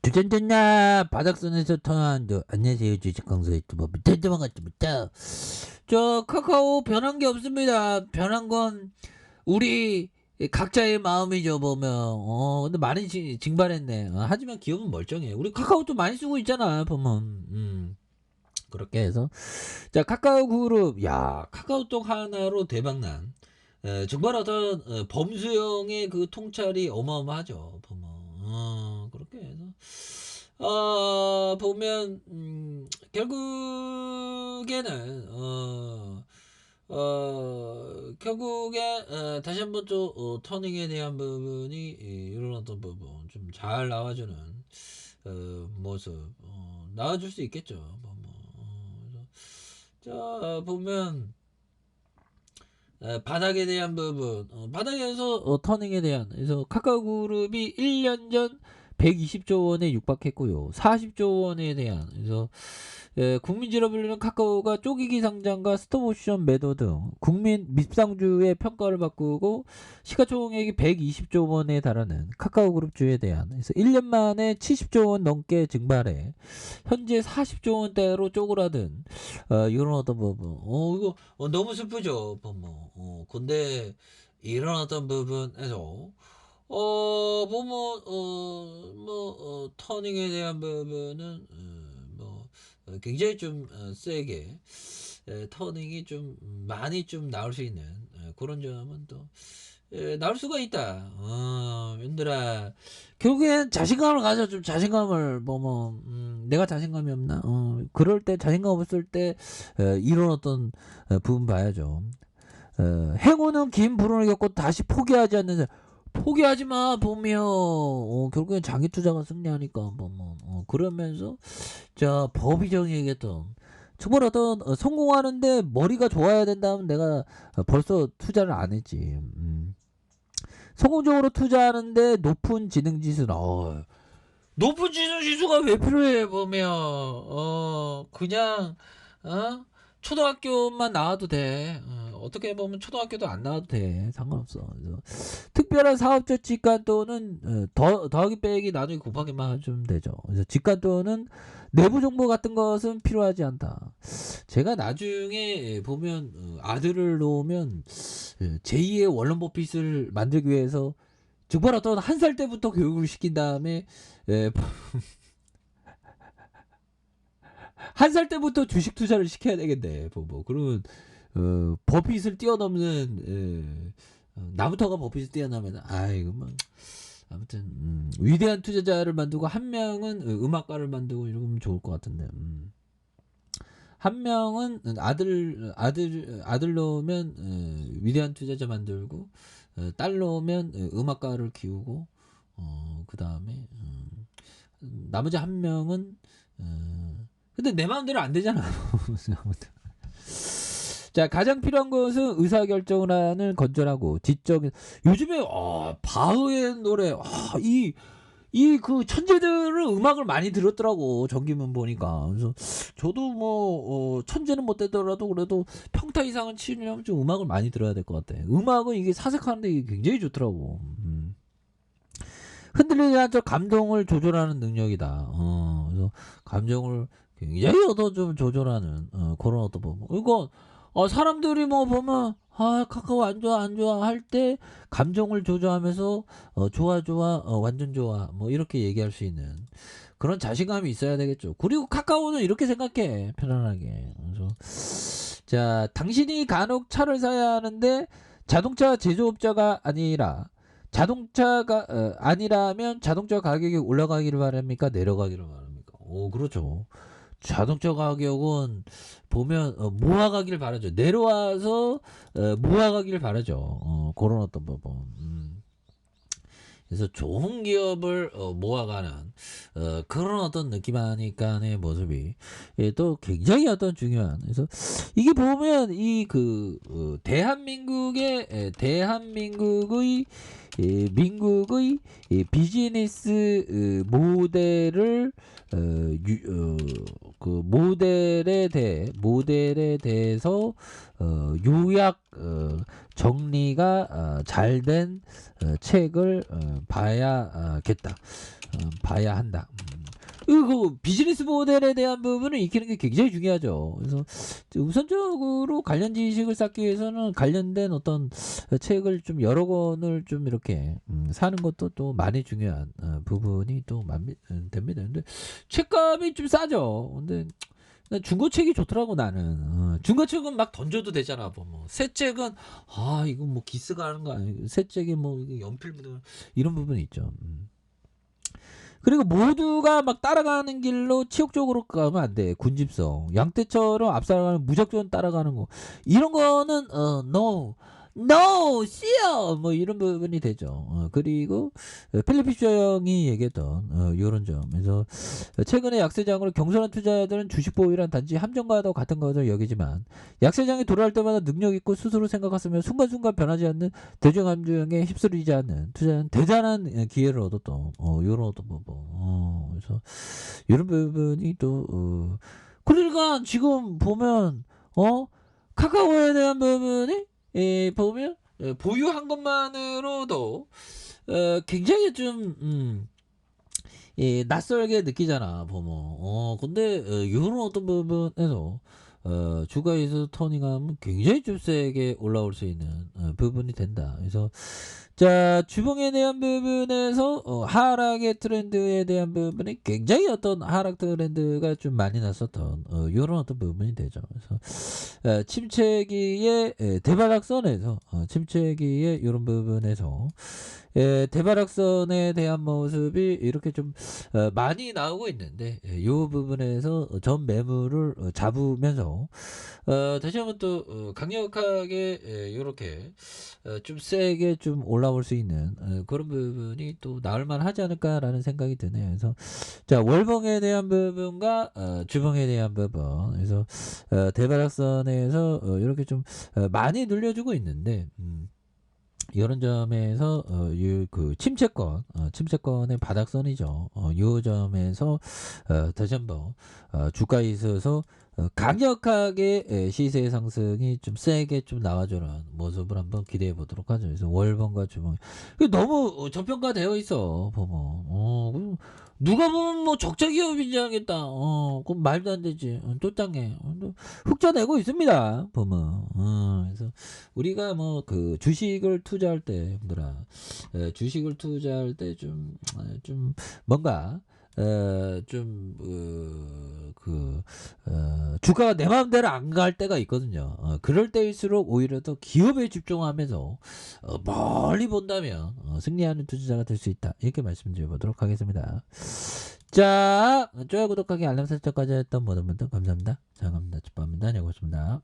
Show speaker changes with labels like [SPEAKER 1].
[SPEAKER 1] 주전전나 바닥선에서 통화한도 안녕하세요 주식강사 유튜버 밑에만 같습니다. 저 카카오 변한 게 없습니다. 변한 건 우리 각자의 마음이죠. 보면 근데 많이 증발했네. 하지만 기업은 멀쩡해. 우리 카카오도 많이 쓰고 있잖아. 보면 그렇게 해서 자 카카오 그룹 야 카카오톡 하나로 대박난 정말 어떤 범수형의 그 통찰이 어마어마하죠. 보면 그렇게 해서 보면 결국에는 결국에 다시 한번 또 터닝에 대한 부분이 이런 어떤 부분 좀 잘 나와주는 모습 나와줄 수 있겠죠. 자 보면 바닥에 대한 부분 바닥에서 터닝에 대한 그래서 카카오그룹이 1년 전 120조 원에 육박했고요. 40조 원에 대한 그래서 국민지로 불리는 카카오가 쪼기기 상장과 스톱옵션 매도 등 국민 밉상주의 평가를 바꾸고 시가총액이 120조 원에 달하는 카카오그룹주에 대한 그래서 1년 만에 70조 원 넘게 증발해 현재 40조 원대로 쪼그라든 이런 어떤 부분 이거 너무 슬프죠. 근데 이런 어떤 부분에서 보면 터닝에 대한 부분은 굉장히 좀 세게 터닝이 좀 많이 좀 나올 수 있는 그런 점은 또 나올 수가 있다. 얘들아 결국엔 자신감을 가져. 좀 자신감을 보면 내가 자신감이 없나 그럴 때 자신감 없을 때 이런 어떤 부분 봐야죠. 행운은 긴 불운을 겪고 다시 포기하지 않는 포기하지 마. 보면 결국엔 장기 투자가 승리하니까 보면 그러면서 자 법이 정의했던 정말 어떤 성공하는데 머리가 좋아야 된다면 내가 벌써 투자를 안 했지. 성공적으로 투자하는데 높은 지능 지수 높은 지능 지수가 왜 필요해. 보면 그냥 초등학교만 나와도 돼. 어떻게 보면 초등학교도 안 나와도 돼. 상관없어. 그래서 특별한 사업적 직관또는 더하기 빼기 나누기 곱하기만 해주면 되죠. 그래서 직관또는 내부 정보 같은 것은 필요하지 않다. 제가 나중에 보면 아들을 놓으면 제2의 원룸 버핏을 만들기 위해서 정말 어떤 한 살 때부터 교육을 시킨 다음에 한 살 때부터 주식 투자를 시켜야 되겠네. 그러면 버핏을 뛰어넘는 나부터가 버핏을 뛰어넘으면 이거 뭐 아무튼 위대한 투자자를 만들고 한 명은 음악가를 만들고 이러면 좋을 것 같은데. 한 명은 아들 놓으면 위대한 투자자 만들고 딸 놓으면 음악가를 키우고 그 다음에 나머지 한 명은 근데 내 마음대로 안 되잖아. 자 가장 필요한 것은 의사결정을 하는 건전하고 지적. 요즘에 바흐의 노래 이 그 천재들은 음악을 많이 들었더라고. 전기문 보니까. 그래서 저도 천재는 못 되더라도 그래도 평타 이상은 치려면 좀 음악을 많이 들어야 될 것 같아. 음악은 이게 사색하는데 이게 굉장히 좋더라고. 흔들리지 않죠. 감동을 조절하는 능력이다. 그래서 감정을 굉장히 좀 조절하는 그런 어떤 부분. 이거 사람들이 보면 카카오 안 좋아 할 때 감정을 조절하면서 좋아 완전 좋아 이렇게 얘기할 수 있는 그런 자신감이 있어야 되겠죠. 그리고 카카오는 이렇게 생각해. 편안하게. 그래서 자 당신이 간혹 차를 사야 하는데 자동차 제조업자가 아니라 자동차가 아니라면 자동차 가격이 올라가기를 바랍니까? 내려가기를 바랍니까? 그렇죠. 자동차 가격은 보면 모아가기를 바라죠. 내려와서 모아가기를 바라죠. 그런 어떤 부분. 그래서 좋은 기업을 모아가는 그런 어떤 느낌 아니까의 모습이 또 굉장히 어떤 중요한. 그래서 이게 보면 이 그 대한민국의 민국의 비즈니스 모델을 그 모델에 대해서 요약 정리가 잘된 책을 봐야겠다. 봐야 한다. 그 비즈니스 모델에 대한 부분을 익히는 게 굉장히 중요하죠. 그래서 우선적으로 관련 지식을 쌓기 위해서는 관련된 어떤 책을 좀 여러 권을 좀 이렇게 사는 것도 또 많이 중요한 부분이 또 됩니다. 근데 책값이 좀 싸죠. 근데 난 중고책이 좋더라고 나는. 중고책은 막 던져도 되잖아. 뭐 새 책은 이거 뭐 기스가 하는 거 아니고 새 책이 뭐 이게 연필 묻은 이런 부분이 있죠. 그리고 모두가 막 따라가는 길로 치욕적으로 가면 안 돼. 군집성. 양떼처럼 앞서가는 무작정 따라가는 거. 이런 거는 no. No, 씨어 뭐 이런 부분이 되죠. 그리고 필립 피셔 형이 얘기했던 요런 점. 그래서 최근에 약세장으로 경솔한 투자자들은 주식 보유란 단지 함정과도 같은 것을 여기지만 약세장이 돌아올 때마다 능력 있고 스스로 생각했으며 순간순간 변하지 않는 대중 함정에 휩쓸리지 않는 투자는 대단한 기회를 얻었던 요런 어떤 뭐 그래서 이런 부분이 또 그러니까 지금 보면 카카오에 대한 부분이 보면 보유한 것만으로도 굉장히 좀 낯설게 느끼잖아 보면. 근데 요런 어떤 부분에서 주가에서 터닝하면 굉장히 좀 세게 올라올 수 있는 부분이 된다. 그래서 자 주봉에 대한 부분에서 하락의 트렌드에 대한 부분이 굉장히 어떤 하락 트렌드가 좀 많이 났었던 요런 어떤 부분이 되죠. 그래서 침체기의 대바닥선에서 침체기의 요런 부분에서 대바락선에 대한 모습이 이렇게 좀 많이 나오고 있는데 이 부분에서 전 매물을 잡으면서 다시 한번 또 강력하게 이렇게 좀 세게 좀 올라올 수 있는 그런 부분이 또 나올만 하지 않을까라는 생각이 드네요. 그래서 자 월봉에 대한 부분과 주봉에 대한 부분 그래서 대바락선에서 이렇게 좀 많이 눌려주고 있는데 이런 점에서 그 침체권의 바닥선이죠. 요 점에서 다시 한번 주가에 있어서 강력하게 시세 상승이 좀 세게 좀 나와주는 모습을 한번 기대해 보도록 하죠. 그래서 월봉과 주봉 너무 저평가되어 있어 보면. 누가 보면 뭐 적자 기업인지 알겠다. 그럼 말도 안 되지. 또 땅에 흑자 내고 있습니다 보면. 그래서 우리가 뭐 그 주식을 투자할 때 얘들아 주식을 투자할 때 좀 뭔가 주가가 내 마음대로 안 갈 때가 있거든요. 그럴 때일수록 오히려 더 기업에 집중하면서 멀리 본다면 승리하는 투자자가 될 수 있다. 이렇게 말씀드려보도록 하겠습니다. 자, 좋아요, 구독하기, 알람 설정까지 했던 모든 분들 감사합니다. 장갑니다. 축복합니다. 안녕히 계십니다.